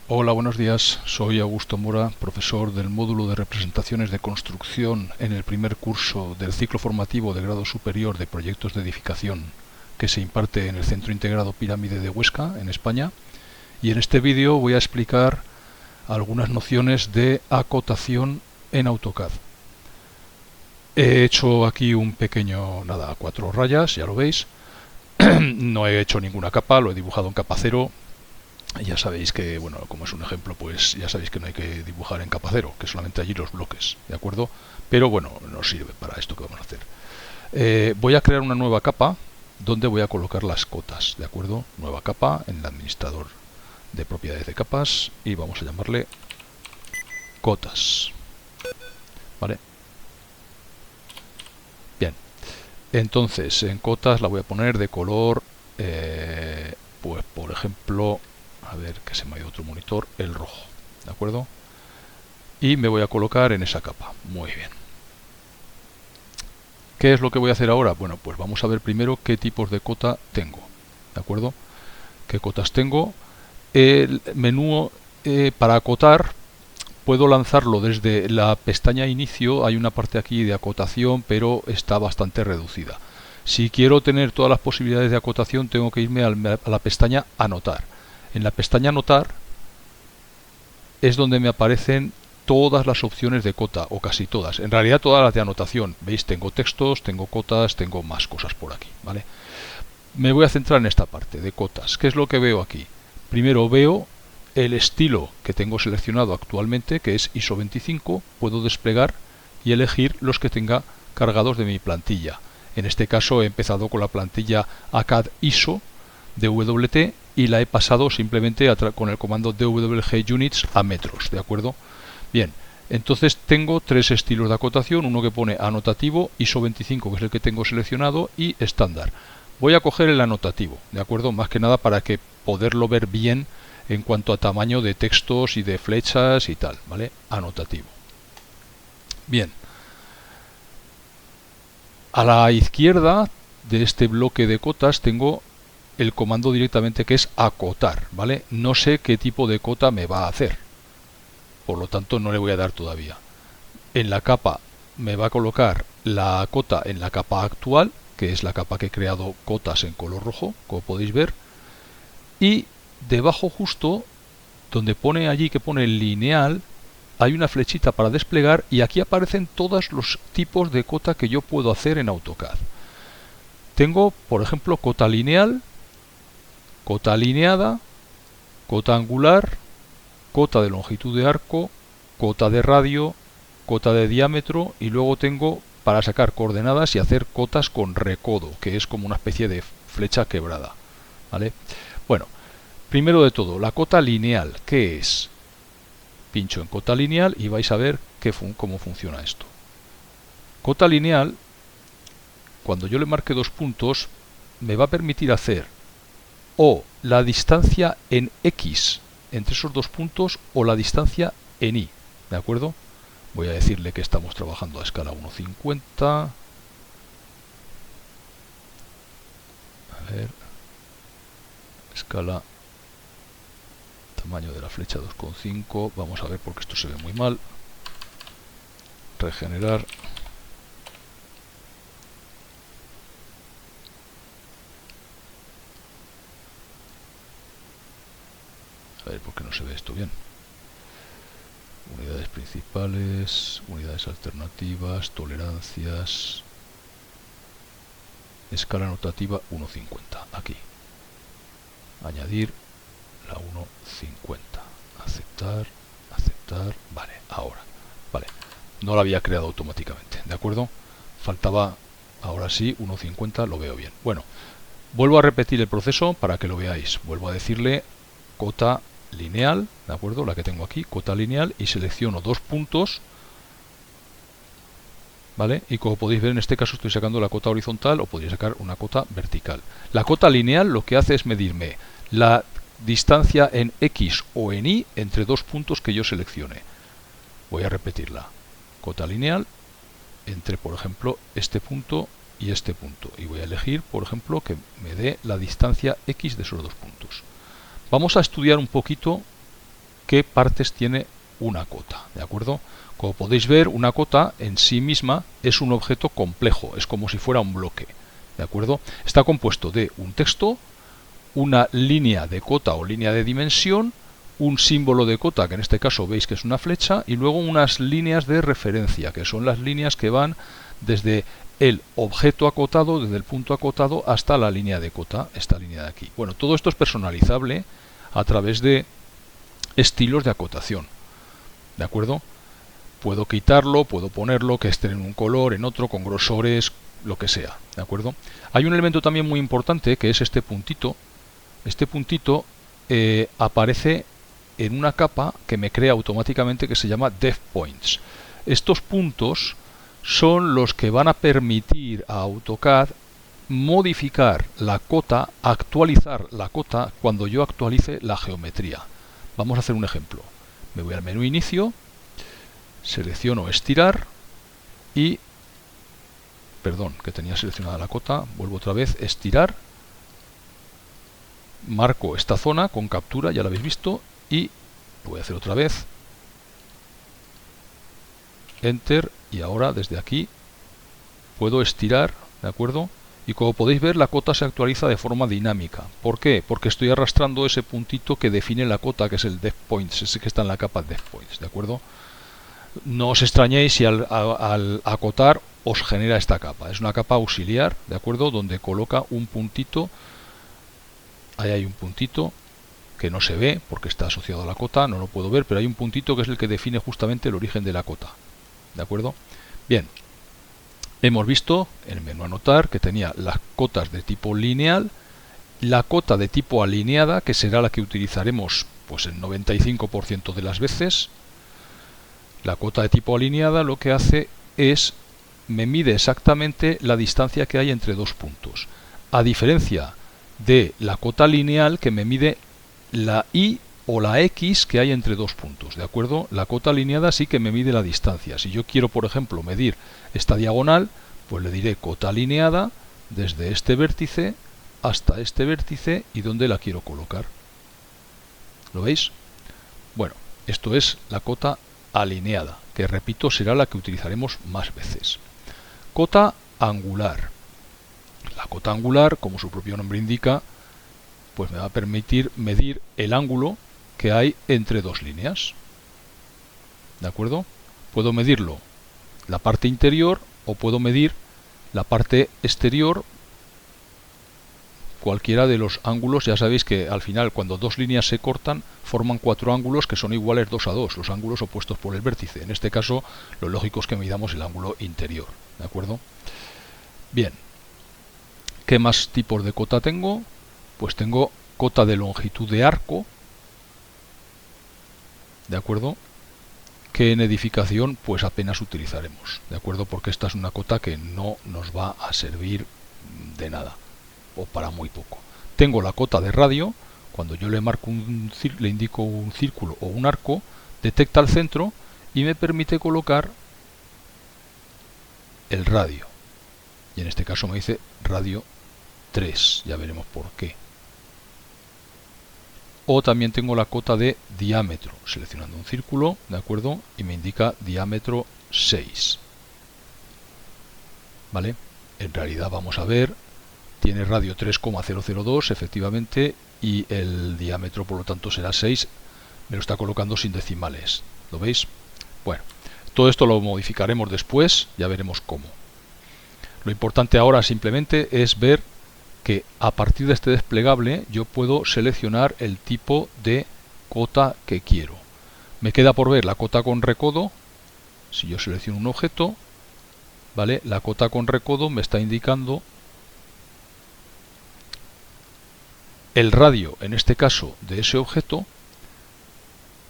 Hola, buenos días. Soy Augusto Mora, profesor del módulo de representaciones de construcción en el primer curso del ciclo formativo de grado superior de proyectos de edificación que se imparte en el Centro Integrado Pirámide de Huesca, en España. Y en este vídeo voy a explicar algunas nociones de acotación en AutoCAD. He hecho aquí un pequeño, a 4 rayas, ya lo veis. No he hecho ninguna capa, lo he dibujado en capa cero. Ya sabéis que, bueno, como es un ejemplo, pues ya sabéis que no hay que dibujar en capa cero, que solamente allí los bloques, ¿de acuerdo? Pero bueno, nos sirve para esto que vamos a hacer. Voy a crear una nueva capa donde voy a colocar las cotas, ¿de acuerdo? Nueva capa en el administrador de propiedades de capas y vamos a llamarle cotas, ¿vale? Bien, entonces en cotas la voy a poner de color, pues por ejemplo, a ver que se me ha ido otro monitor, el rojo, ¿de acuerdo? Y me voy a colocar en esa capa. Muy bien. ¿Qué es lo que voy a hacer ahora? Bueno, pues vamos a ver primero qué tipos de cota tengo, ¿de acuerdo? ¿Qué cotas tengo? El menú para acotar puedo lanzarlo desde la pestaña inicio. Hay una parte aquí de acotación, pero está bastante reducida. Si quiero tener todas las posibilidades de acotación, tengo que irme a la pestaña anotar. En la pestaña anotar es donde me aparecen todas las opciones de cota, o casi todas. En realidad todas las de anotación. ¿Veis? Tengo textos, tengo cotas, tengo más cosas por aquí, ¿vale? Me voy a centrar en esta parte de cotas. ¿Qué es lo que veo aquí? Primero veo el estilo que tengo seleccionado actualmente, que es ISO 25. Puedo desplegar y elegir los que tenga cargados de mi plantilla. En este caso he empezado con la plantilla ACAD ISO DWT y la he pasado simplemente con el comando DWG Units a metros, ¿de acuerdo? Bien, entonces tengo tres estilos de acotación, uno que pone anotativo, ISO 25, que es el que tengo seleccionado, y estándar. Voy a coger el anotativo, ¿de acuerdo? Más que nada para que poderlo ver bien en cuanto a tamaño de textos y de flechas y tal, ¿vale? Anotativo. Bien. A la izquierda de este bloque de cotas tengo el comando directamente que es acotar, ¿vale? No sé qué tipo de cota me va a hacer, por lo tanto no le voy a dar todavía. En la capa me va a colocar la cota en la capa actual, que es la capa que he creado cotas en color rojo, como podéis ver, y debajo justo donde pone allí que pone lineal hay una flechita para desplegar y aquí aparecen todos los tipos de cota que yo puedo hacer en AutoCAD. Tengo, por ejemplo, cota lineal, cota alineada, cota angular, cota de longitud de arco, cota de radio, cota de diámetro y luego tengo para sacar coordenadas y hacer cotas con recodo, que es como una especie de flecha quebrada, ¿vale? Bueno, primero de todo, la cota lineal, ¿qué es? Pincho en cota lineal y vais a ver cómo funciona esto. Cota lineal, cuando yo le marque 2 puntos, me va a permitir hacer o la distancia en X entre esos 2 puntos o la distancia en Y, ¿de acuerdo? Voy a decirle que estamos trabajando a escala 1,50. A ver, escala, tamaño de la flecha 2,5. Vamos a ver porque esto se ve muy mal. Regenerar. A ver por qué no se ve esto bien. Unidades principales, unidades alternativas, tolerancias. Escala notativa 1,50. Aquí. Añadir la 1,50. Aceptar, aceptar. Vale, ahora. Vale. No la había creado automáticamente, ¿de acuerdo? Faltaba, ahora sí, 1,50, lo veo bien. Bueno, vuelvo a repetir el proceso para que lo veáis. Vuelvo a decirle cota lineal, ¿de acuerdo? La que tengo aquí, cota lineal, y selecciono 2 puntos, ¿vale? Y como podéis ver, en este caso estoy sacando la cota horizontal o podría sacar una cota vertical. La cota lineal lo que hace es medirme la distancia en X o en Y entre 2 puntos que yo seleccione. Voy a repetirla. Cota lineal entre, por ejemplo, este punto y este punto. Y voy a elegir, por ejemplo, que me dé la distancia X de esos 2 puntos. Vamos a estudiar un poquito qué partes tiene una cota, ¿de acuerdo? Como podéis ver, una cota en sí misma es un objeto complejo, es como si fuera un bloque, ¿de acuerdo? Está compuesto de un texto, una línea de cota o línea de dimensión, un símbolo de cota, que en este caso veis que es una flecha, y luego unas líneas de referencia, que son las líneas que van desde el objeto acotado, desde el punto acotado, hasta la línea de cota, esta línea de aquí. Bueno, todo esto es personalizable a través de estilos de acotación, ¿de acuerdo? Puedo quitarlo, puedo ponerlo, que esté en un color, en otro, con grosores, lo que sea, ¿de acuerdo? Hay un elemento también muy importante, que es este puntito. Este puntito aparece en una capa que me crea automáticamente, que se llama Def Points. Estos puntos son los que van a permitir a AutoCAD modificar la cota, actualizar la cota cuando yo actualice la geometría. Vamos a hacer un ejemplo. Me voy al menú inicio, selecciono estirar y, perdón, que tenía seleccionada la cota, vuelvo otra vez, estirar, marco esta zona con captura, ya la habéis visto, y lo voy a hacer otra vez, enter, y ahora desde aquí puedo estirar, ¿de acuerdo? Y como podéis ver, la cota se actualiza de forma dinámica. ¿Por qué? Porque estoy arrastrando ese puntito que define la cota, que es el Def Points, ese que está en la capa Def Points, ¿de acuerdo? No os extrañéis si al acotar os genera esta capa. Es una capa auxiliar, ¿de acuerdo? Donde coloca un puntito. Ahí hay un puntito que no se ve porque está asociado a la cota, no lo puedo ver, pero hay un puntito que es el que define justamente el origen de la cota, ¿de acuerdo? Bien, hemos visto en el menú anotar que tenía las cotas de tipo lineal, la cota de tipo alineada, que será la que utilizaremos pues el 95% de las veces. La cota de tipo alineada lo que hace es, me mide exactamente la distancia que hay entre dos puntos, a diferencia de la cota lineal, que me mide la y o la x que hay entre dos puntos, ¿de acuerdo? La cota alineada sí que me mide la distancia. Si yo quiero, por ejemplo, medir esta diagonal, pues le diré cota alineada desde este vértice hasta este vértice y dónde la quiero colocar. ¿Lo veis? Bueno, esto es la cota alineada, que repito será la que utilizaremos más veces. Cota angular. La cota angular, como su propio nombre indica, pues me va a permitir medir el ángulo que hay entre dos líneas. ¿De acuerdo? Puedo medirlo la parte interior o puedo medir la parte exterior. Cualquiera de los ángulos, ya sabéis que al final cuando dos líneas se cortan forman cuatro ángulos que son iguales 2 a 2, los ángulos opuestos por el vértice. En este caso lo lógico es que midamos el ángulo interior, ¿de acuerdo? Bien, ¿qué más tipos de cota tengo? Pues tengo cota de longitud de arco, ¿de acuerdo? Que en edificación pues apenas utilizaremos, ¿de acuerdo? Porque esta es una cota que no nos va a servir de nada, o para muy poco. Tengo la cota de radio. Cuando yo le marco le indico un círculo o un arco, detecta el centro y me permite colocar el radio. Y en este caso me dice radio 3, ya veremos por qué. O también tengo la cota de diámetro, seleccionando un círculo, ¿de acuerdo? Y me indica diámetro 6. ¿Vale? En realidad vamos a ver, tiene radio 3,002 efectivamente y el diámetro por lo tanto será 6, me lo está colocando sin decimales, ¿lo veis? Bueno, todo esto lo modificaremos después, ya veremos cómo. Lo importante ahora simplemente es ver que a partir de este desplegable yo puedo seleccionar el tipo de cota que quiero. Me queda por ver la cota con recodo. Si yo selecciono un objeto, ¿vale? La cota con recodo me está indicando el radio, en este caso, de ese objeto,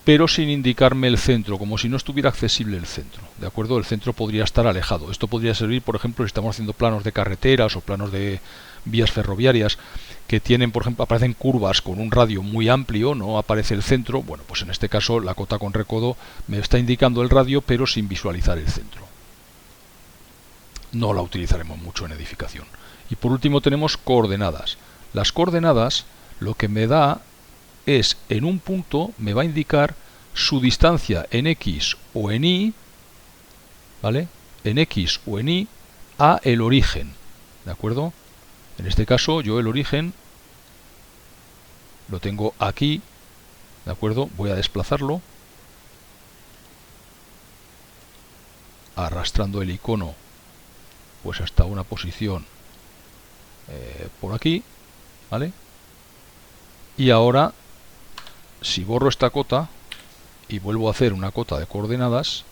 pero sin indicarme el centro, como si no estuviera accesible el centro, ¿de acuerdo? El centro podría estar alejado. Esto podría servir, por ejemplo, si estamos haciendo planos de carreteras o planos de vías ferroviarias que tienen, por ejemplo, aparecen curvas con un radio muy amplio, no aparece el centro. Bueno, pues en este caso la cota con recodo me está indicando el radio, pero sin visualizar el centro. No la utilizaremos mucho en edificación. Y por último tenemos coordenadas. Las coordenadas lo que me da es, en un punto me va a indicar su distancia en X o en Y, ¿vale? En X o en Y a el origen, ¿de acuerdo? En este caso yo el origen lo tengo aquí, ¿de acuerdo? Voy a desplazarlo arrastrando el icono pues hasta una posición por aquí, ¿vale? Y ahora, si borro esta cota y vuelvo a hacer una cota de coordenadas,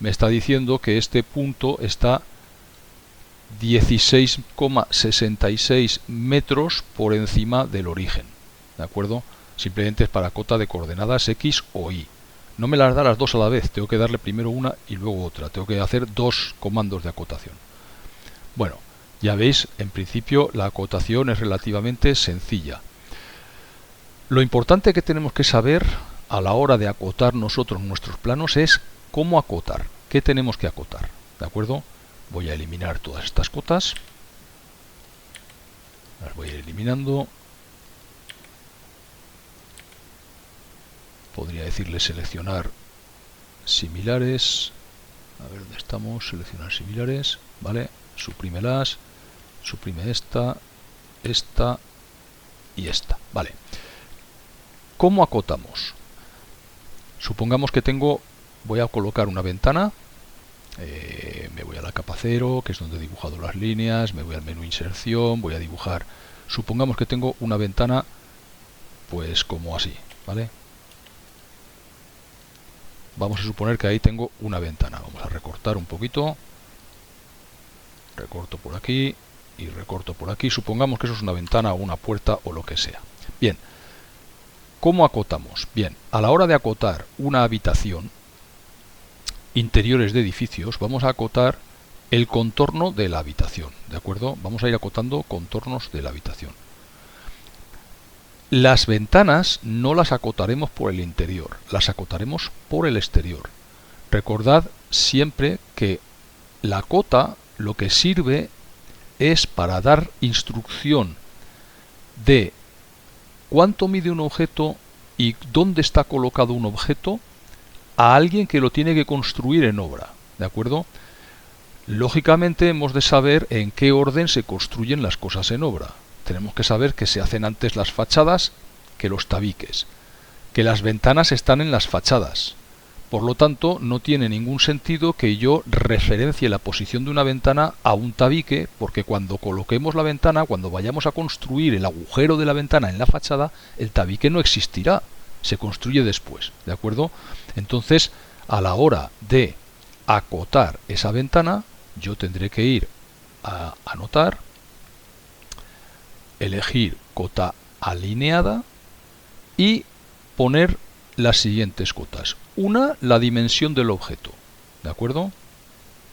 me está diciendo que este punto está 16,66 metros por encima del origen, ¿de acuerdo? Simplemente es para cota de coordenadas X o Y. No me las da las dos a la vez, tengo que darle primero una y luego otra. Tengo que hacer dos comandos de acotación. Bueno, ya veis, en principio la acotación es relativamente sencilla. Lo importante que tenemos que saber a la hora de acotar nosotros nuestros planos es cómo acotar, qué tenemos que acotar, ¿de acuerdo? Voy a eliminar todas estas cotas, las voy a ir eliminando. Podría decirle seleccionar similares, a ver dónde estamos, seleccionar similares, ¿vale? Suprímelas, suprime esta y esta, ¿vale? ¿Cómo acotamos? Supongamos que voy a colocar una ventana, me voy a la capa 0, que es donde he dibujado las líneas, me voy al menú inserción, voy a dibujar, supongamos que tengo una ventana pues como así, ¿vale? Vamos a suponer que ahí tengo una ventana, vamos a recortar un poquito, recorto por aquí y recorto por aquí, supongamos que eso es una ventana o una puerta o lo que sea. Bien, ¿cómo acotamos? Bien, a la hora de acotar una habitación, interiores de edificios, vamos a acotar el contorno de la habitación, ¿de acuerdo? Vamos a ir acotando contornos de la habitación. Las ventanas no las acotaremos por el interior, las acotaremos por el exterior. Recordad siempre que la cota lo que sirve es para dar instrucción de cuánto mide un objeto y dónde está colocado un objeto a alguien que lo tiene que construir en obra, ¿de acuerdo? Lógicamente hemos de saber en qué orden se construyen las cosas en obra. Tenemos que saber que se hacen antes las fachadas que los tabiques, que las ventanas están en las fachadas. Por lo tanto, no tiene ningún sentido que yo referencie la posición de una ventana a un tabique, porque cuando coloquemos la ventana, cuando vayamos a construir el agujero de la ventana en la fachada, el tabique no existirá, se construye después, ¿de acuerdo? Entonces, a la hora de acotar esa ventana, yo tendré que ir a anotar, elegir cota alineada y poner las siguientes cotas. Una, la dimensión del objeto, ¿de acuerdo?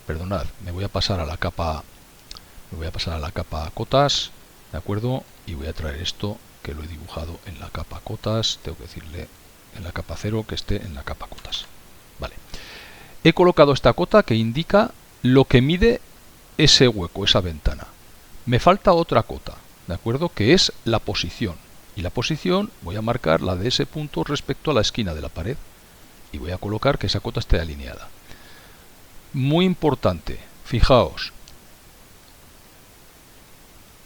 Perdonad, me voy a pasar a la capa cotas, ¿de acuerdo? Y voy a traer esto que lo he dibujado en la capa cotas, tengo que decirle en la capa 0 que esté en la capa cotas. Vale. He colocado esta cota que indica lo que mide ese hueco, esa ventana. Me falta otra cota, ¿de acuerdo? Que es la posición. Y la posición voy a marcar la de ese punto respecto a la esquina de la pared. Y voy a colocar que esa cota esté alineada. Muy importante, fijaos.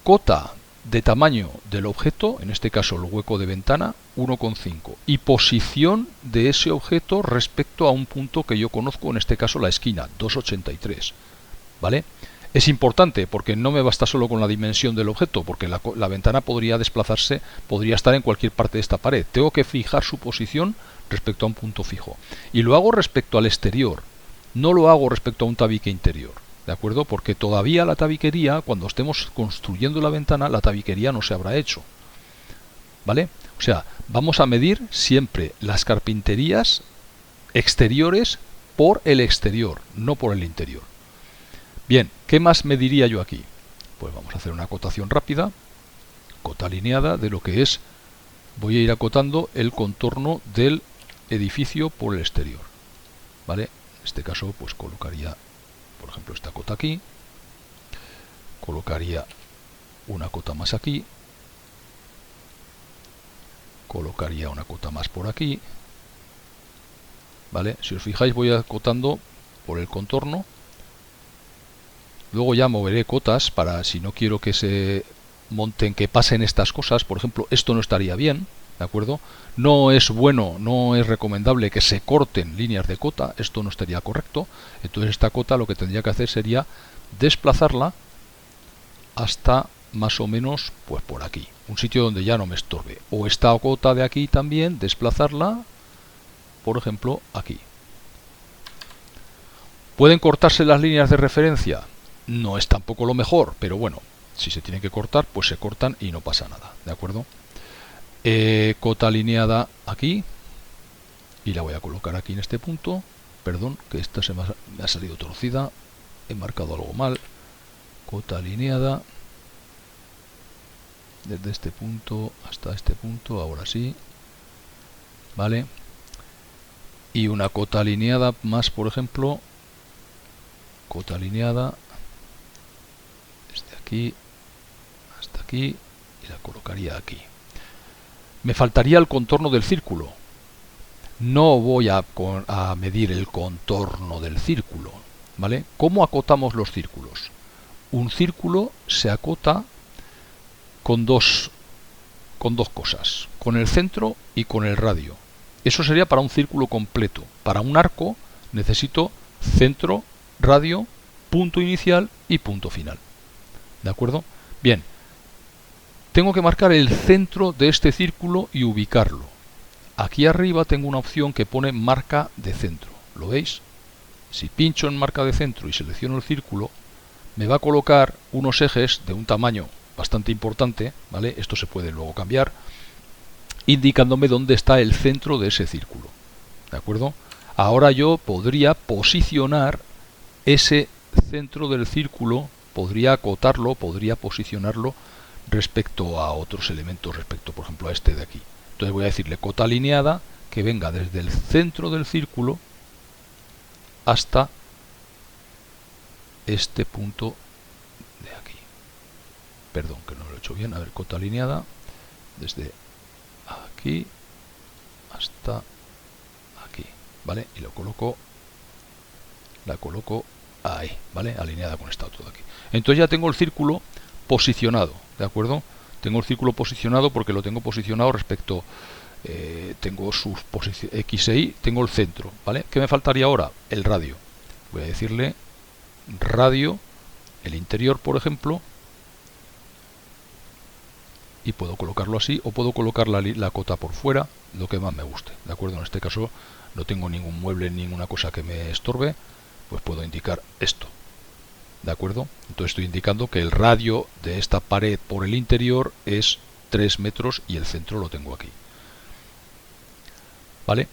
Cota de tamaño del objeto, en este caso el hueco de ventana, 1,5. Y posición de ese objeto respecto a un punto que yo conozco, en este caso la esquina, 2,83. ¿Vale? Es importante porque no me basta solo con la dimensión del objeto, porque la ventana podría desplazarse, podría estar en cualquier parte de esta pared. Tengo que fijar su posición respecto a un punto fijo. Y lo hago respecto al exterior, no lo hago respecto a un tabique interior. ¿De acuerdo? Porque todavía la tabiquería, cuando estemos construyendo la ventana, la tabiquería no se habrá hecho. ¿Vale? O sea, vamos a medir siempre las carpinterías exteriores por el exterior, no por el interior. Bien, ¿qué más mediría yo aquí? Pues vamos a hacer una acotación rápida, cota alineada de lo que es, voy a ir acotando el contorno del edificio por el exterior. ¿Vale? En este caso, pues colocaría, por ejemplo, esta cota aquí, colocaría una cota más aquí, colocaría una cota más por aquí, ¿vale? Si os fijáis voy acotando por el contorno. Luego ya moveré cotas para, si no quiero que se monten, que pasen estas cosas. Por ejemplo, esto no estaría bien, ¿de acuerdo? No es bueno, no es recomendable que se corten líneas de cota, esto no estaría correcto. Entonces esta cota lo que tendría que hacer sería desplazarla hasta más o menos pues por aquí, un sitio donde ya no me estorbe. O esta cota de aquí también, desplazarla, por ejemplo, aquí. ¿Pueden cortarse las líneas de referencia? No es tampoco lo mejor, pero bueno, si se tienen que cortar, pues se cortan y no pasa nada, ¿de acuerdo? Cota alineada aquí, y la voy a colocar aquí en este punto. Perdón, que esta me ha salido torcida, he marcado algo mal. Cota alineada desde este punto hasta este punto, ahora sí, vale. Y una cota alineada más, por ejemplo, cota alineada desde aquí hasta aquí, y la colocaría aquí. Me faltaría el contorno del círculo. No voy a medir el contorno del círculo, ¿vale? ¿Cómo acotamos los círculos? Un círculo se acota con dos cosas, con el centro y con el radio. Eso sería para un círculo completo. Para un arco necesito centro, radio, punto inicial y punto final. ¿De acuerdo? Bien, tengo que marcar el centro de este círculo y ubicarlo. Aquí arriba tengo una opción que pone marca de centro. ¿Lo veis? Si pincho en marca de centro y selecciono el círculo, me va a colocar unos ejes de un tamaño bastante importante, ¿vale? Esto se puede luego cambiar, indicándome dónde está el centro de ese círculo. ¿De acuerdo? Ahora yo podría posicionar ese centro del círculo, podría acotarlo, podría posicionarlo respecto a otros elementos, respecto por ejemplo a este de aquí. Entonces voy a decirle cota alineada que venga desde el centro del círculo hasta este punto de aquí. Perdón que no lo he hecho bien. A ver, cota alineada desde aquí hasta aquí, ¿vale? Y lo coloco, la coloco ahí, ¿vale? Alineada con esta otra de aquí. Entonces ya tengo el círculo posicionado, ¿de acuerdo? Tengo el círculo posicionado porque lo tengo posicionado respecto, tengo sus posiciones X e Y, tengo el centro, ¿vale? ¿Qué me faltaría ahora? El radio. Voy a decirle radio, el interior, por ejemplo, y puedo colocarlo así, o puedo colocar la cota por fuera, lo que más me guste, ¿de acuerdo? En este caso no tengo ningún mueble, ninguna cosa que me estorbe, pues puedo indicar esto, ¿de acuerdo? Entonces estoy indicando que el radio de esta pared por el interior es 3 metros y el centro lo tengo aquí, ¿vale?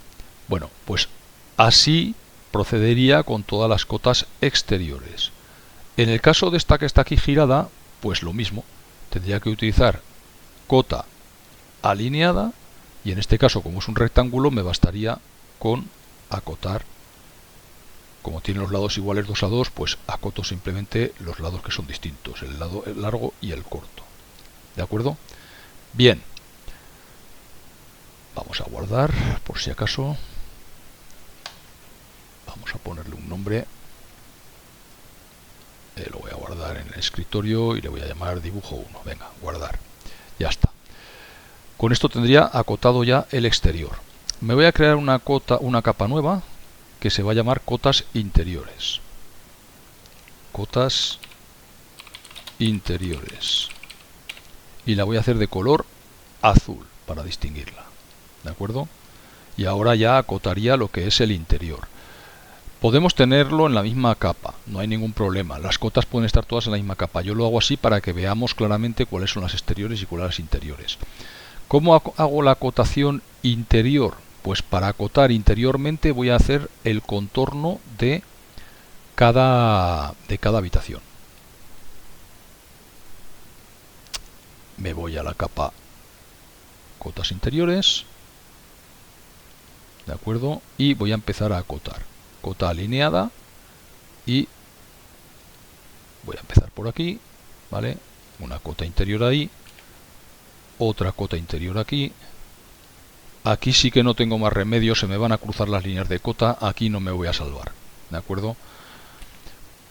Bueno, pues así procedería con todas las cotas exteriores. En el caso de esta que está aquí girada, pues lo mismo, tendría que utilizar cota alineada, y en este caso, como es un rectángulo, me bastaría con acotar. Como tiene los lados iguales 2 a 2, pues acoto simplemente los lados que son distintos, el lado largo y el corto. ¿De acuerdo? Bien. Vamos a guardar, por si acaso. Vamos a ponerle un nombre. Lo voy a guardar en el escritorio y le voy a llamar dibujo 1. Venga, guardar. Ya está. Con esto tendría acotado ya el exterior. Me voy a crear una capa nueva que se va a llamar cotas interiores. Cotas interiores. Y la voy a hacer de color azul para distinguirla. ¿De acuerdo? Y ahora ya acotaría lo que es el interior. Podemos tenerlo en la misma capa, no hay ningún problema. Las cotas pueden estar todas en la misma capa. Yo lo hago así para que veamos claramente cuáles son las exteriores y cuáles las interiores. ¿Cómo hago la acotación interior? Pues para acotar interiormente voy a hacer el contorno de cada habitación. Me voy a la capa cotas interiores, ¿de acuerdo? Y voy a empezar a acotar. Cota alineada y voy a empezar por aquí, ¿vale? Una cota interior ahí, otra cota interior aquí, aquí sí que no tengo más remedio, se me van a cruzar las líneas de cota, aquí no me voy a salvar, ¿de acuerdo?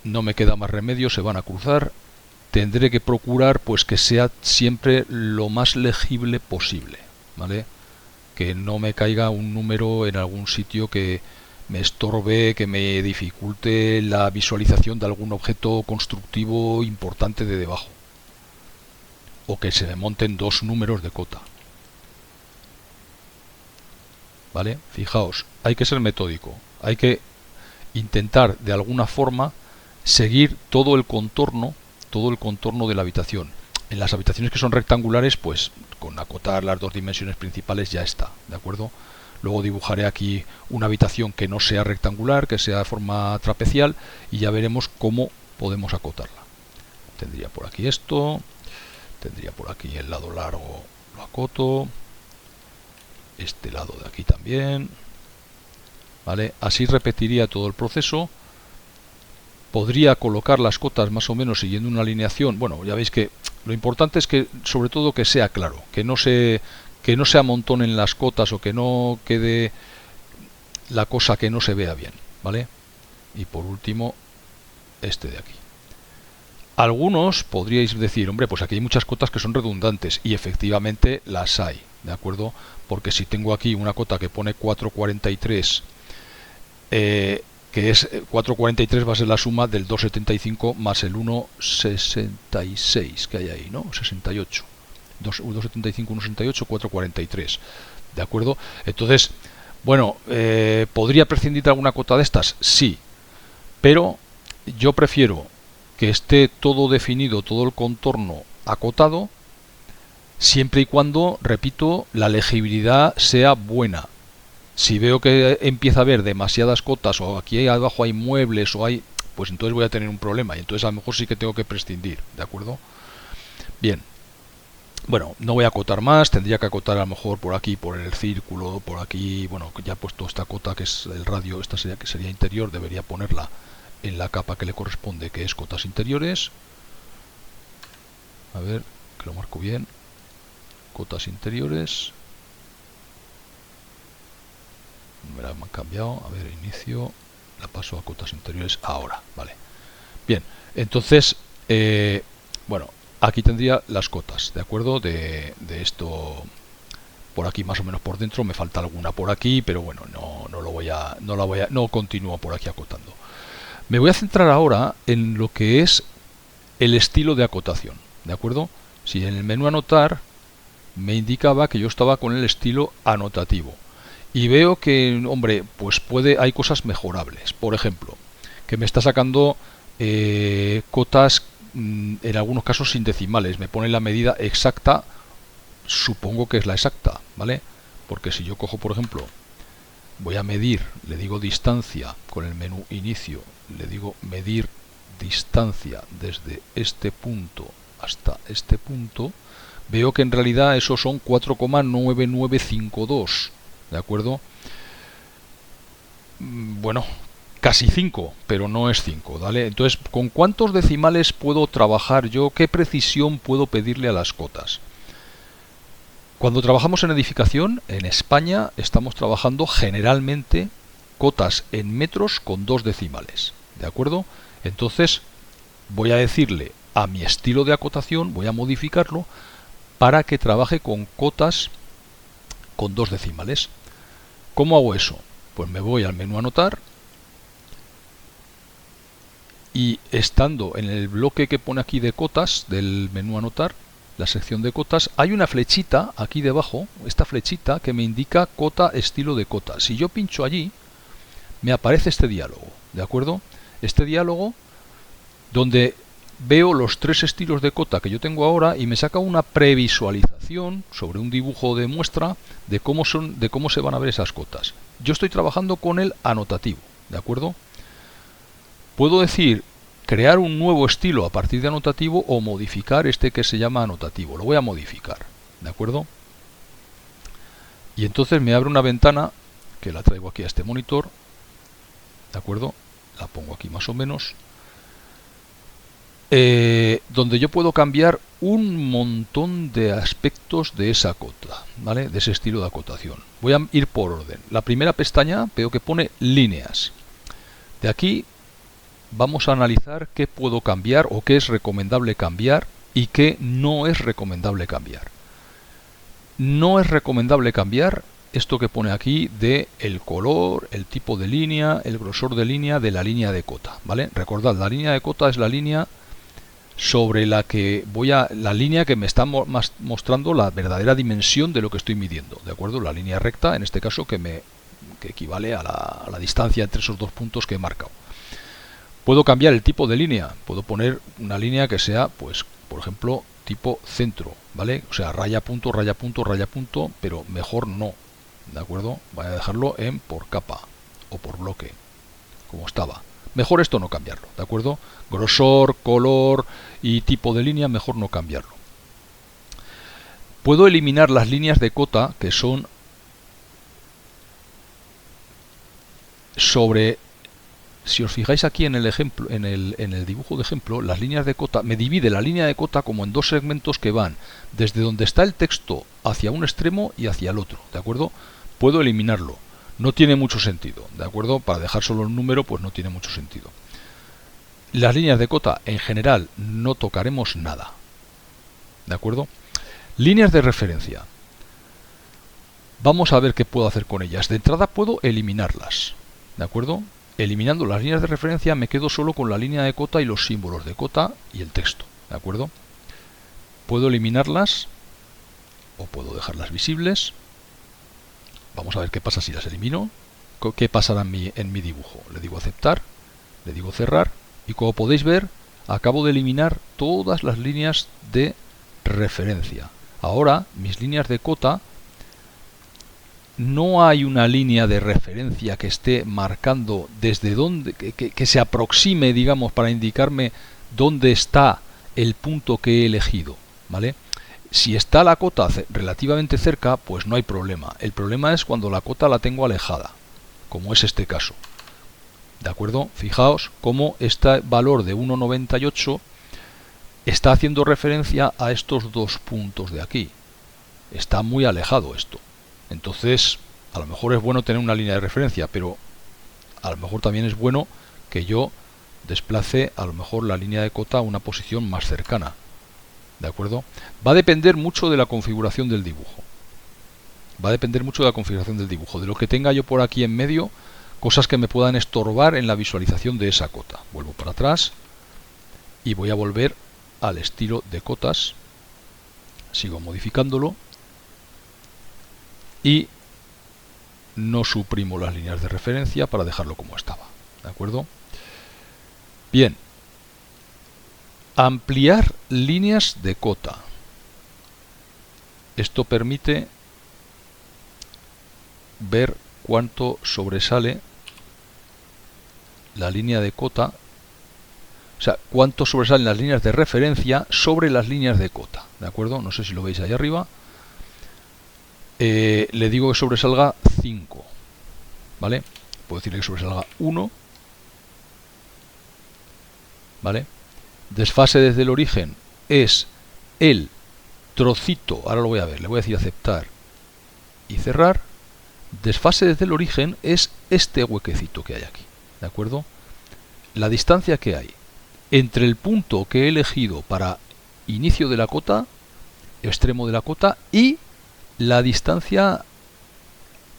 No me queda más remedio, se van a cruzar, tendré que procurar pues que sea siempre lo más legible posible, ¿vale? Que no me caiga un número en algún sitio que me estorbe, que me dificulte la visualización de algún objeto constructivo importante de debajo, o que se me monten dos números de cota, ¿vale? Fijaos, hay que ser metódico, hay que intentar de alguna forma seguir todo el contorno de la habitación. En las habitaciones que son rectangulares, pues con acotar las dos dimensiones principales ya está, ¿de acuerdo? Luego dibujaré aquí una habitación que no sea rectangular, que sea de forma trapecial, y ya veremos cómo podemos acotarla. Tendría por aquí esto, tendría por aquí el lado largo, lo acoto, este lado de aquí también, ¿vale? Así repetiría todo el proceso. Podría colocar las cotas más o menos siguiendo una alineación. Bueno, ya veis que lo importante es que sobre todo que sea claro, que no se amontonen las cotas o que no quede la cosa que no se vea bien, ¿vale? Y por último, este de aquí. Algunos podríais decir, hombre, pues aquí hay muchas cotas que son redundantes, y efectivamente las hay, ¿de acuerdo? Porque si tengo aquí una cota que pone 443, que es 443 va a ser la suma del 275 más el 166 que hay ahí, ¿no? 68. 275, 168, 443. ¿De acuerdo? Entonces, bueno, ¿podría prescindir de alguna cota de estas? Sí, pero yo prefiero que esté todo definido, todo el contorno acotado, siempre y cuando, repito, la legibilidad sea buena. Si veo que empieza a haber demasiadas cotas, o aquí abajo hay muebles, o hay, pues entonces voy a tener un problema, y entonces a lo mejor sí que tengo que prescindir, ¿de acuerdo? Bien, bueno, no voy a acotar más, tendría que acotar a lo mejor por aquí, por el círculo, por aquí, bueno, ya he puesto esta cota que es el radio, esta sería que sería interior, debería ponerla en la capa que le corresponde, que es cotas interiores. A ver, que lo marco bien, cotas interiores. Me la han cambiado, a ver, inicio, la paso a cotas interiores ahora, vale. Bien, entonces, bueno, aquí tendría las cotas, ¿de acuerdo? De esto, por aquí más o menos por dentro, me falta alguna por aquí, pero bueno, no continúo por aquí acotando. Me voy a centrar ahora en lo que es el estilo de acotación, ¿de acuerdo? Si en el menú anotar me indicaba que yo estaba con el estilo anotativo. Y veo que, hombre, pues hay cosas mejorables. Por ejemplo, que me está sacando cotas en algunos casos sin decimales. Me pone la medida exacta, supongo que es la exacta, ¿vale? Porque si yo cojo, por ejemplo, voy a medir, le digo distancia con el menú inicio, le digo medir distancia desde este punto hasta este punto, veo que en realidad esos son 4,9952. ¿De acuerdo? Bueno, casi 5, pero no es 5, ¿vale? Entonces, ¿con cuántos decimales puedo trabajar yo? ¿Qué precisión puedo pedirle a las cotas? Cuando trabajamos en edificación, en España, estamos trabajando generalmente cotas en metros con 2 decimales, ¿de acuerdo? Entonces, voy a decirle a mi estilo de acotación, voy a modificarlo para que trabaje con cotas con 2 decimales. ¿Cómo hago eso? Pues me voy al menú anotar y estando en el bloque que pone aquí de cotas del menú anotar, la sección de cotas, hay una flechita aquí debajo, esta flechita que me indica cota estilo de cota. Si yo pincho allí, me aparece este diálogo, ¿de acuerdo? Este diálogo donde veo los 3 estilos de cota que yo tengo ahora y me saca una previsualización sobre un dibujo de muestra de cómo se van a ver esas cotas. Yo estoy trabajando con el anotativo, ¿de acuerdo? Puedo decir crear un nuevo estilo a partir de anotativo o modificar este que se llama anotativo. Lo voy a modificar, ¿de acuerdo? Y entonces me abre una ventana que la traigo aquí a este monitor, ¿de acuerdo? La pongo aquí más o menos. donde yo puedo cambiar un montón de aspectos de esa cota, ¿vale? De ese estilo de acotación. Voy a ir por orden. La primera pestaña veo que pone líneas. De aquí vamos a analizar qué puedo cambiar o qué es recomendable cambiar y qué no es recomendable cambiar. No es recomendable cambiar esto que pone aquí de el color, el tipo de línea, el grosor de línea de la línea de cota, ¿vale? Recordad, la línea de cota es la línea sobre la que la línea que me está mostrando la verdadera dimensión de lo que estoy midiendo, ¿de acuerdo? La línea recta, en este caso, que equivale a la distancia entre esos dos puntos que he marcado. Puedo cambiar el tipo de línea, puedo poner una línea que sea, pues, por ejemplo, tipo centro, ¿vale? O sea, raya punto, raya punto, raya punto, pero mejor no, ¿de acuerdo? Voy a dejarlo en por capa o por bloque, como estaba. Mejor esto no cambiarlo, ¿de acuerdo? Grosor, color y tipo de línea, mejor no cambiarlo. Puedo eliminar las líneas de cota que son sobre... Si os fijáis aquí en el ejemplo, en el dibujo de ejemplo, las líneas de cota, me divide la línea de cota como en dos segmentos que van desde donde está el texto hacia un extremo y hacia el otro, ¿de acuerdo? Puedo eliminarlo. No tiene mucho sentido, ¿de acuerdo? Para dejar solo el número, pues no tiene mucho sentido. Las líneas de cota, en general, no tocaremos nada, ¿de acuerdo? Líneas de referencia. Vamos a ver qué puedo hacer con ellas. De entrada puedo eliminarlas, ¿de acuerdo? Eliminando las líneas de referencia me quedo solo con la línea de cota y los símbolos de cota y el texto, ¿de acuerdo? Puedo eliminarlas o puedo dejarlas visibles. Vamos a ver qué pasa si las elimino. ¿Qué pasará en mi dibujo? Le digo aceptar, le digo cerrar y como podéis ver acabo de eliminar todas las líneas de referencia. Ahora mis líneas de cota, no hay una línea de referencia que esté marcando desde dónde, que se aproxime, digamos, para indicarme dónde está el punto que he elegido, ¿vale? Si está la cota relativamente cerca, pues no hay problema. El problema es cuando la cota la tengo alejada, como es este caso. ¿De acuerdo? Fijaos cómo este valor de 1,98 está haciendo referencia a estos dos puntos de aquí. Está muy alejado esto. Entonces, a lo mejor es bueno tener una línea de referencia, pero a lo mejor también es bueno que yo desplace a lo mejor la línea de cota a una posición más cercana. ¿De acuerdo? Va a depender mucho de la configuración del dibujo. Va a depender mucho de la configuración del dibujo, de lo que tenga yo por aquí en medio, cosas que me puedan estorbar en la visualización de esa cota. Vuelvo para atrás y voy a volver al estilo de cotas. Sigo modificándolo y no suprimo las líneas de referencia para dejarlo como estaba. ¿De acuerdo? Bien. Ampliar líneas de cota. Esto permite ver cuánto sobresale la línea de cota, o sea, cuánto sobresalen las líneas de referencia sobre las líneas de cota. ¿De acuerdo? No sé si lo veis ahí arriba. Le digo que sobresalga 5. ¿Vale? Puedo decirle que sobresalga 1. ¿Vale? Desfase desde el origen es el trocito, ahora lo voy a ver, le voy a decir aceptar y cerrar. Desfase desde el origen es este huequecito que hay aquí, ¿de acuerdo? La distancia que hay entre el punto que he elegido para inicio de la cota, extremo de la cota, y la distancia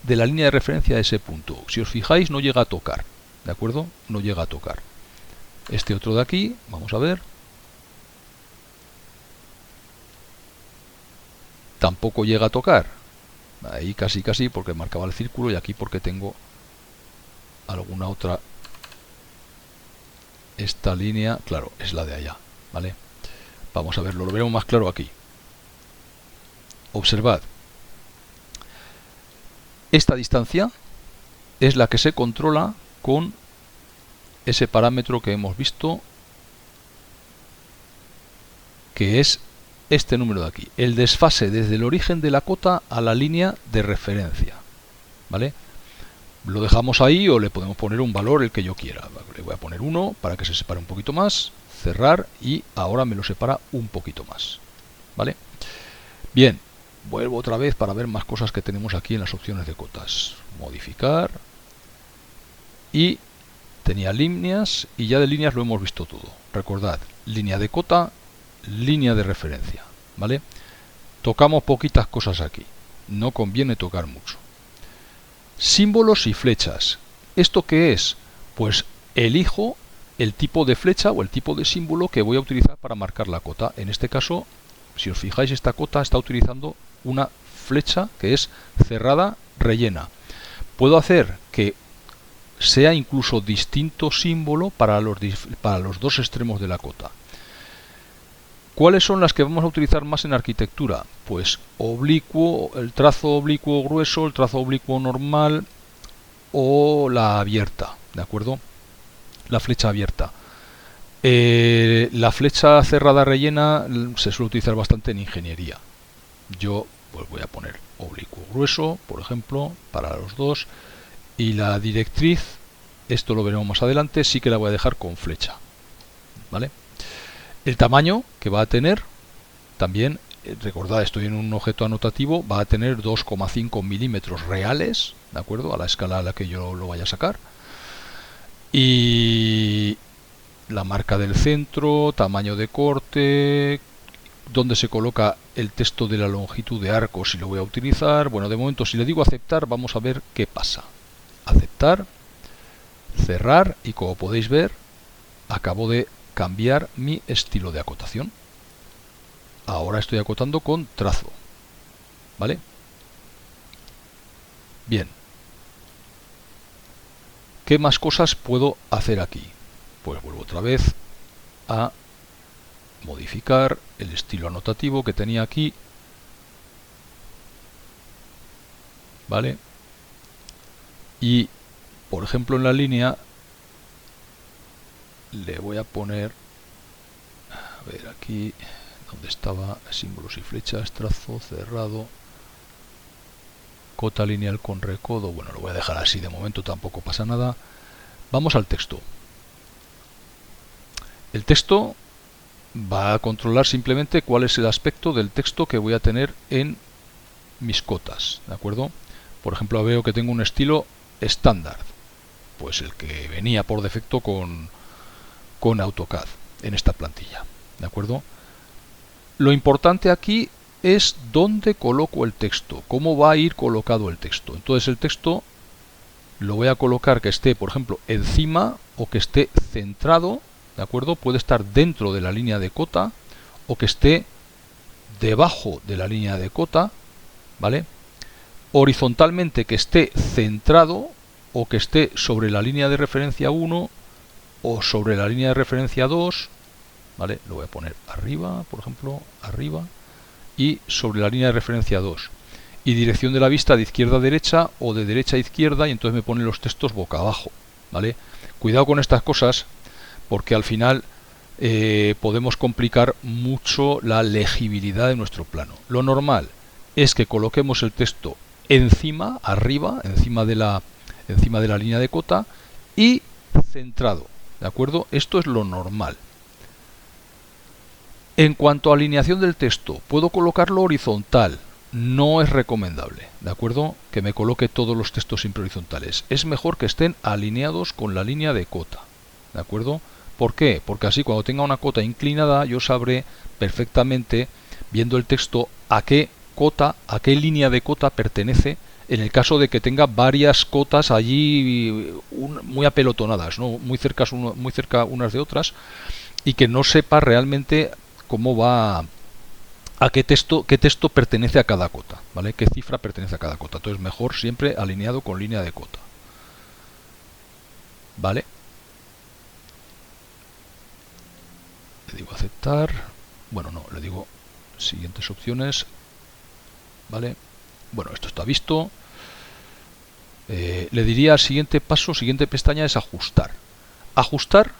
de la línea de referencia a ese punto. Si os fijáis, no llega a tocar, ¿de acuerdo? No llega a tocar. Este otro de aquí, vamos a ver. Tampoco llega a tocar. Ahí casi porque marcaba el círculo y aquí porque tengo alguna otra. Esta línea, claro, es la de allá, ¿vale? Vamos a verlo, lo veremos más claro aquí. Observad. Esta distancia es la que se controla con ese parámetro que hemos visto, que es este número de aquí, el desfase desde el origen de la cota a la línea de referencia, ¿vale? Lo dejamos ahí o le podemos poner un valor el que yo quiera. Le voy a poner 1 para que se separe un poquito más, cerrar y ahora me lo separa un poquito más, ¿vale? Bien, vuelvo otra vez para ver más cosas que tenemos aquí en las opciones de cotas. Modificar y tenía líneas y ya de líneas lo hemos visto todo. Recordad, línea de cota, línea de referencia, ¿vale? Tocamos poquitas cosas aquí, no conviene tocar mucho. Símbolos y flechas. ¿Esto qué es? Pues elijo el tipo de flecha o el tipo de símbolo que voy a utilizar para marcar la cota. En este caso, si os fijáis, esta cota está utilizando una flecha que es cerrada rellena. Puedo hacer que sea incluso distinto símbolo para los dos extremos de la cota. ¿Cuáles son las que vamos a utilizar más en arquitectura? Pues oblicuo, el trazo oblicuo grueso, el trazo oblicuo normal o la abierta, ¿de acuerdo? La flecha abierta. La flecha cerrada rellena se suele utilizar bastante en ingeniería. Yo pues voy a poner oblicuo grueso, por ejemplo, para los dos. Y la directriz, esto lo veremos más adelante, sí que la voy a dejar con flecha, ¿vale? El tamaño que va a tener, también, recordad, estoy en un objeto anotativo, va a tener 2,5 milímetros reales, ¿de acuerdo? A la escala a la que yo lo vaya a sacar. Y la marca del centro, tamaño de corte, dónde se coloca el texto de la longitud de arco si lo voy a utilizar. Bueno, de momento, si le digo aceptar, vamos a ver qué pasa. Aceptar, cerrar y como podéis ver, acabo de cambiar mi estilo de acotación. Ahora estoy acotando con trazo, ¿vale? Bien. ¿Qué más cosas puedo hacer aquí? Pues vuelvo otra vez a modificar el estilo anotativo que tenía aquí, ¿vale? Y, por ejemplo, en la línea le voy a poner, a ver aquí, donde estaba, símbolos y flechas, trazo, cerrado, cota lineal con recodo. Bueno, lo voy a dejar así de momento, tampoco pasa nada. Vamos al texto. El texto va a controlar simplemente cuál es el aspecto del texto que voy a tener en mis cotas, ¿de acuerdo? Por ejemplo, veo que tengo un estilo estándar, pues el que venía por defecto con AutoCAD en esta plantilla, ¿de acuerdo? Lo importante aquí es dónde coloco el texto, cómo va a ir colocado el texto. Entonces el texto lo voy a colocar que esté, por ejemplo, encima o que esté centrado, ¿de acuerdo? Puede estar dentro de la línea de cota o que esté debajo de la línea de cota, ¿vale? Horizontalmente que esté centrado o que esté sobre la línea de referencia 1 o sobre la línea de referencia 2, ¿vale? Lo voy a poner arriba, por ejemplo, arriba y sobre la línea de referencia 2. Y dirección de la vista de izquierda a derecha o de derecha a izquierda, y entonces me pone los textos boca abajo, ¿vale? Cuidado con estas cosas porque al final podemos complicar mucho la legibilidad de nuestro plano. Lo normal es que coloquemos el texto encima, arriba, encima de la línea de cota y centrado, ¿de acuerdo? Esto es lo normal. En cuanto a alineación del texto, puedo colocarlo horizontal. No es recomendable, ¿de acuerdo? Que me coloque todos los textos siempre horizontales. Es mejor que estén alineados con la línea de cota, ¿de acuerdo? ¿Por qué? Porque así cuando tenga una cota inclinada yo sabré perfectamente, viendo el texto, a qué cota, a qué línea de cota pertenece, en el caso de que tenga varias cotas allí muy apelotonadas, ¿no? Muy cerca unas de otras, y que no sepa realmente cómo va, a qué texto pertenece a cada cota, ¿vale? Qué cifra pertenece a cada cota. Entonces mejor siempre alineado con línea de cota, ¿vale? Le digo aceptar, bueno, no, le digo siguientes opciones, ¿vale? Bueno, esto está visto. Le diría siguiente paso, siguiente pestaña es ajustar. Ajustar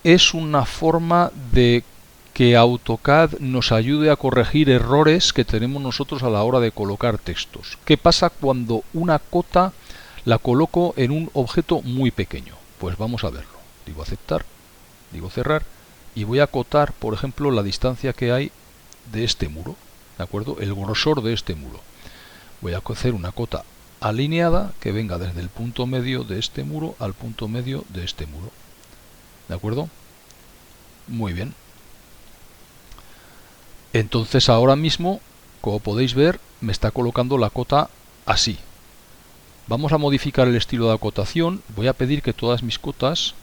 es una forma de que AutoCAD nos ayude a corregir errores que tenemos nosotros a la hora de colocar textos. ¿Qué pasa cuando una cota la coloco en un objeto muy pequeño? Pues vamos a verlo. Digo aceptar, digo cerrar y voy a acotar, por ejemplo, la distancia que hay de este muro, ¿de acuerdo? El grosor de este muro. Voy a hacer una cota alineada que venga desde el punto medio de este muro al punto medio de este muro, ¿de acuerdo? Muy bien. Entonces ahora mismo, como podéis ver, me está colocando la cota así. Vamos a modificar el estilo de acotación. Voy a pedir que todas mis cotas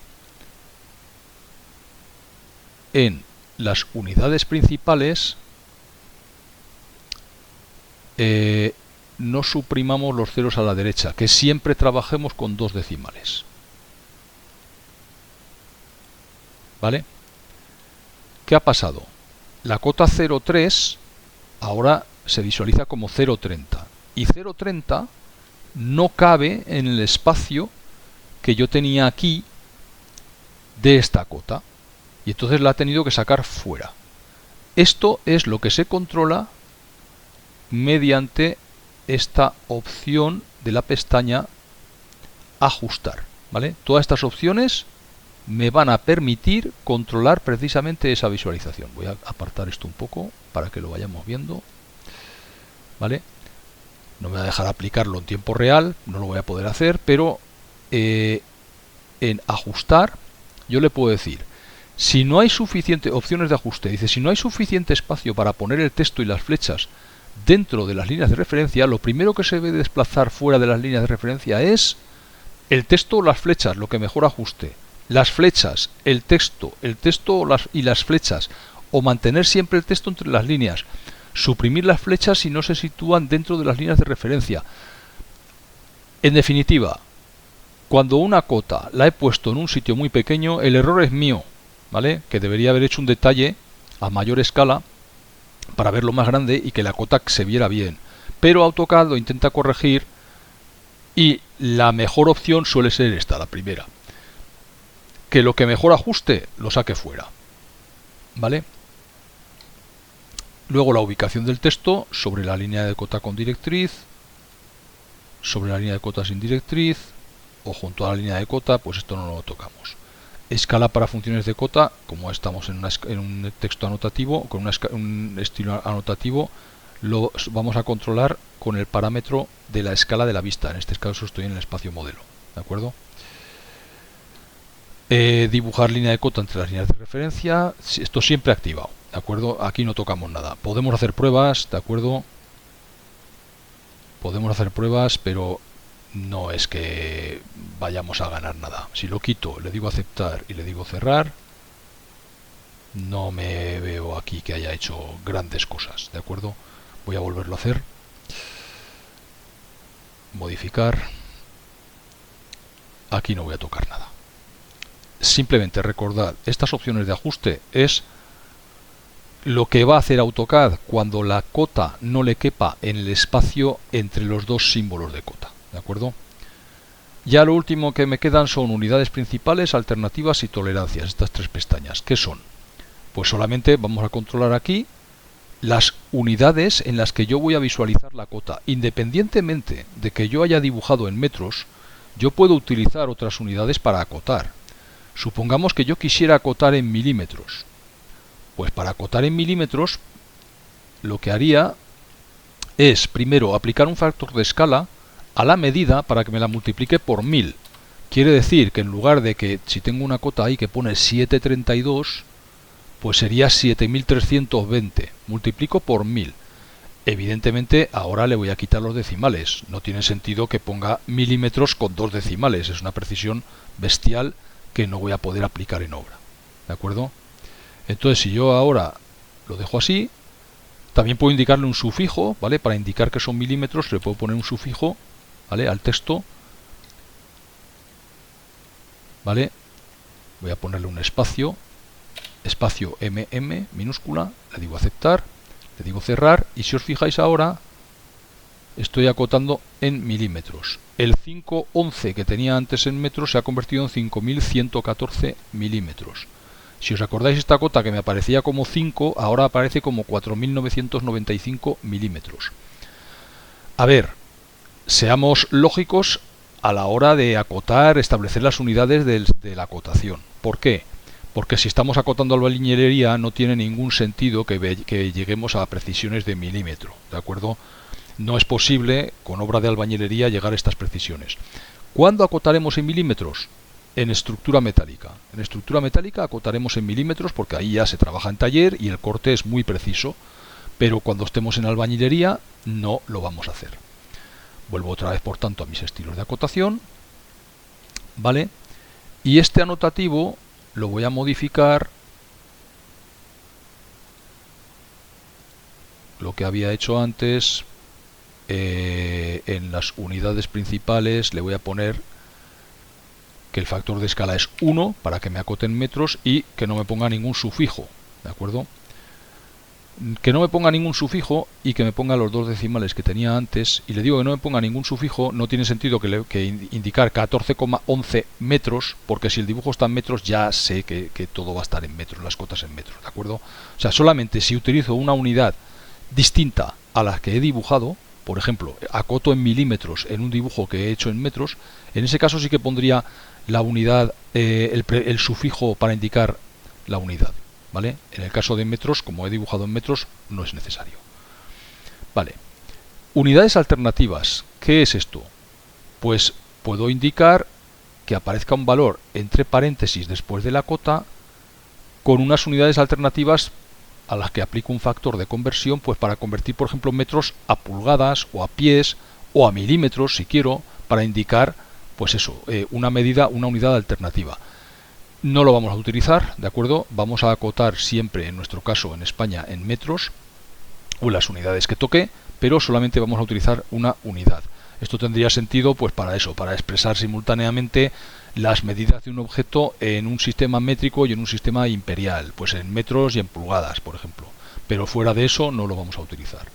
en las unidades principales no suprimamos los ceros a la derecha, que siempre trabajemos con 2 decimales. ¿Vale? ¿Qué ha pasado? La cota 0,3 ahora se visualiza como 0,30 y 0,30 no cabe en el espacio que yo tenía aquí de esta cota y entonces la he tenido que sacar fuera. Esto es lo que se controla mediante esta opción de la pestaña ajustar, ¿vale? Todas estas opciones me van a permitir controlar precisamente esa visualización. Voy a apartar esto un poco para que lo vayamos viendo, ¿vale? No me va a dejar aplicarlo en tiempo real, no lo voy a poder hacer, pero en ajustar yo le puedo decir, si no hay suficiente, opciones de ajuste, dice, si no hay suficiente espacio para poner el texto y las flechas dentro de las líneas de referencia, lo primero que se debe desplazar fuera de las líneas de referencia es el texto o las flechas, lo que mejor ajuste. Las flechas, el texto y las flechas, o mantener siempre el texto entre las líneas. Suprimir las flechas si no se sitúan dentro de las líneas de referencia. En definitiva, cuando una cota la he puesto en un sitio muy pequeño, el error es mío, ¿vale? Que debería haber hecho un detalle a mayor escala para verlo más grande y que la cota se viera bien. Pero AutoCAD lo intenta corregir y la mejor opción suele ser esta, la primera. Que lo que mejor ajuste lo saque fuera, ¿vale? Luego la ubicación del texto sobre la línea de cota con directriz, sobre la línea de cota sin directriz o junto a la línea de cota, pues esto no lo tocamos. Escala para funciones de cota, como estamos en un texto anotativo, con un estilo anotativo, lo vamos a controlar con el parámetro de la escala de la vista. En este caso estoy en el espacio modelo, ¿de acuerdo? Dibujar línea de cota entre las líneas de referencia, esto siempre activado, ¿de acuerdo? Aquí no tocamos nada. Podemos hacer pruebas, ¿de acuerdo? Podemos hacer pruebas, pero no es que vayamos a ganar nada. Si lo quito, le digo aceptar y le digo cerrar, no me veo aquí que haya hecho grandes cosas, ¿de acuerdo? Voy a volverlo a hacer. Modificar. Aquí no voy a tocar nada. Simplemente recordad, estas opciones de ajuste es lo que va a hacer AutoCAD cuando la cota no le quepa en el espacio entre los dos símbolos de cota, ¿de acuerdo? Ya lo último que me quedan son unidades principales, alternativas y tolerancias, estas 3 pestañas. ¿Qué son? Pues solamente vamos a controlar aquí las unidades en las que yo voy a visualizar la cota. Independientemente de que yo haya dibujado en metros, yo puedo utilizar otras unidades para acotar. Supongamos que yo quisiera acotar en milímetros. Pues para acotar en milímetros, lo que haría es primero aplicar un factor de escala a la medida para que me la multiplique por 1000. Quiere decir que en lugar de que si tengo una cota ahí que pone 732, pues sería 7320. Multiplico por 1000. Evidentemente ahora le voy a quitar los decimales. No tiene sentido que ponga milímetros con 2 decimales. Es una precisión bestial que no voy a poder aplicar en obra. ¿De acuerdo? Entonces si yo ahora lo dejo así, también puedo indicarle un sufijo, ¿vale? Para indicar que son milímetros le puedo poner un sufijo, ¿vale? Al texto, ¿vale? Voy a ponerle un espacio, espacio MM minúscula, le digo aceptar, le digo cerrar y si os fijáis ahora estoy acotando en milímetros. El 511 que tenía antes en metros se ha convertido en 5114 milímetros. Si os acordáis, esta cota que me aparecía como 5, ahora aparece como 4995 milímetros. A ver, seamos lógicos a la hora de acotar, establecer las unidades de la acotación. ¿Por qué? Porque si estamos acotando albañilería no tiene ningún sentido que lleguemos a precisiones de milímetro, ¿de acuerdo? No es posible con obra de albañilería llegar a estas precisiones. ¿Cuándo acotaremos en milímetros? En estructura metálica. En estructura metálica acotaremos en milímetros porque ahí ya se trabaja en taller y el corte es muy preciso. Pero cuando estemos en albañilería no lo vamos a hacer. Vuelvo otra vez, por tanto, a mis estilos de acotación, ¿vale? Y este anotativo lo voy a modificar lo que había hecho antes. En las unidades principales le voy a poner que el factor de escala es 1 para que me acote en metros y que no me ponga ningún sufijo, ¿de acuerdo? Que no me ponga ningún sufijo y que me ponga los dos decimales que tenía antes. Y le digo que no me ponga ningún sufijo, no tiene sentido que indicar 14,11 metros, porque si el dibujo está en metros ya sé que todo va a estar en metros, las cotas en metros, ¿de acuerdo? O sea, solamente si utilizo una unidad distinta a la que he dibujado, por ejemplo, acoto en milímetros en un dibujo que he hecho en metros, en ese caso sí que pondría la unidad, el sufijo para indicar la unidad, ¿vale? En el caso de metros, como he dibujado en metros, no es necesario. Vale. Unidades alternativas. ¿Qué es esto? Pues puedo indicar que aparezca un valor entre paréntesis después de la cota con unas unidades alternativas a las que aplico un factor de conversión, pues para convertir, por ejemplo, metros a pulgadas o a pies o a milímetros, si quiero, para indicar, pues eso, una medida, una unidad alternativa. No lo vamos a utilizar, ¿de acuerdo? Vamos a acotar siempre, en nuestro caso, en España, en metros o en las unidades que toque, pero solamente vamos a utilizar una unidad. Esto tendría sentido, pues para eso, para expresar simultáneamente las medidas de un objeto en un sistema métrico y en un sistema imperial, pues en metros y en pulgadas, por ejemplo. Pero fuera de eso no lo vamos a utilizar.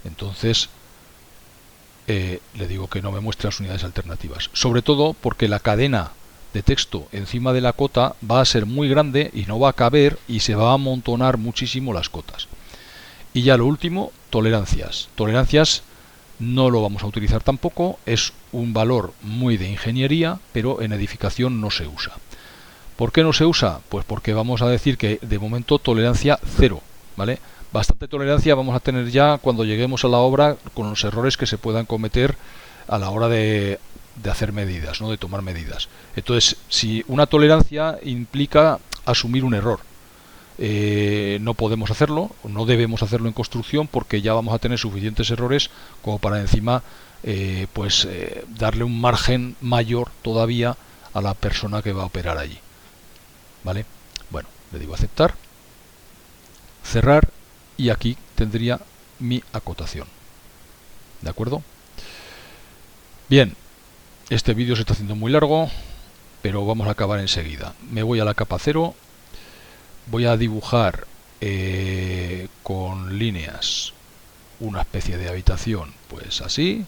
Entonces, le digo que no me muestre las unidades alternativas. Sobre todo porque la cadena de texto encima de la cota va a ser muy grande y no va a caber y se va a amontonar muchísimo las cotas. Y ya lo último, tolerancias. Tolerancias no lo vamos a utilizar tampoco, es un valor muy de ingeniería, pero en edificación no se usa. ¿Por qué no se usa? Pues porque vamos a decir que de momento tolerancia 0, ¿vale? Bastante tolerancia vamos a tener ya cuando lleguemos a la obra con los errores que se puedan cometer a la hora de hacer medidas, ¿no? De tomar medidas. Entonces, si una tolerancia implica asumir un error, no podemos hacerlo, no debemos hacerlo en construcción porque ya vamos a tener suficientes errores como para encima darle un margen mayor todavía a la persona que va a operar allí. ¿Vale? Bueno, le digo aceptar, cerrar y aquí tendría mi acotación. ¿De acuerdo? Bien, este vídeo se está haciendo muy largo, pero vamos a acabar enseguida. Me voy a la capa 0. Voy a dibujar con líneas una especie de habitación, pues así,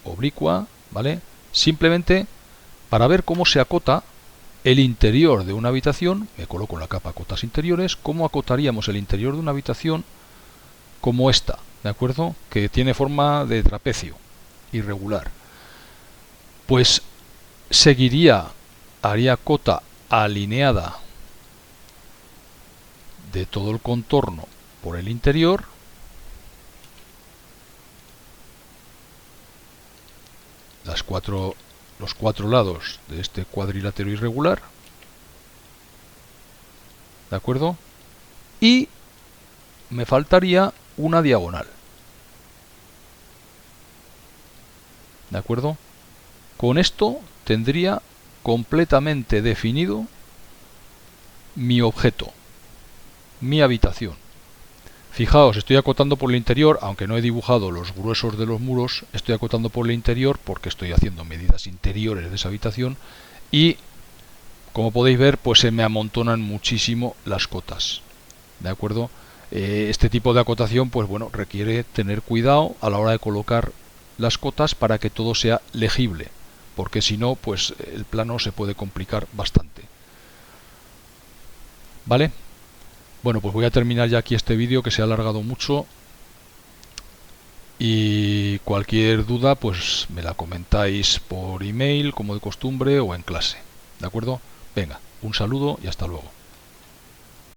oblicua, ¿vale? Simplemente para ver cómo se acota el interior de una habitación, me coloco en la capa cotas interiores, cómo acotaríamos el interior de una habitación como esta, ¿de acuerdo? Que tiene forma de trapecio, irregular. Pues haría cota alineada de todo el contorno por el interior, los cuatro lados de este cuadrilátero irregular, ¿de acuerdo? Y me faltaría una diagonal, ¿de acuerdo? Con esto tendría completamente definido mi objeto, mi habitación. Fijaos, estoy acotando por el interior, aunque no he dibujado los gruesos de los muros, estoy acotando por el interior porque estoy haciendo medidas interiores de esa habitación y, como podéis ver, pues se me amontonan muchísimo las cotas. ¿De acuerdo? Este tipo de acotación, pues bueno, requiere tener cuidado a la hora de colocar las cotas para que todo sea legible, porque si no, pues el plano se puede complicar bastante. ¿Vale? Bueno, pues voy a terminar ya aquí este vídeo que se ha alargado mucho y cualquier duda pues me la comentáis por email como de costumbre o en clase. ¿De acuerdo? Venga, un saludo y hasta luego.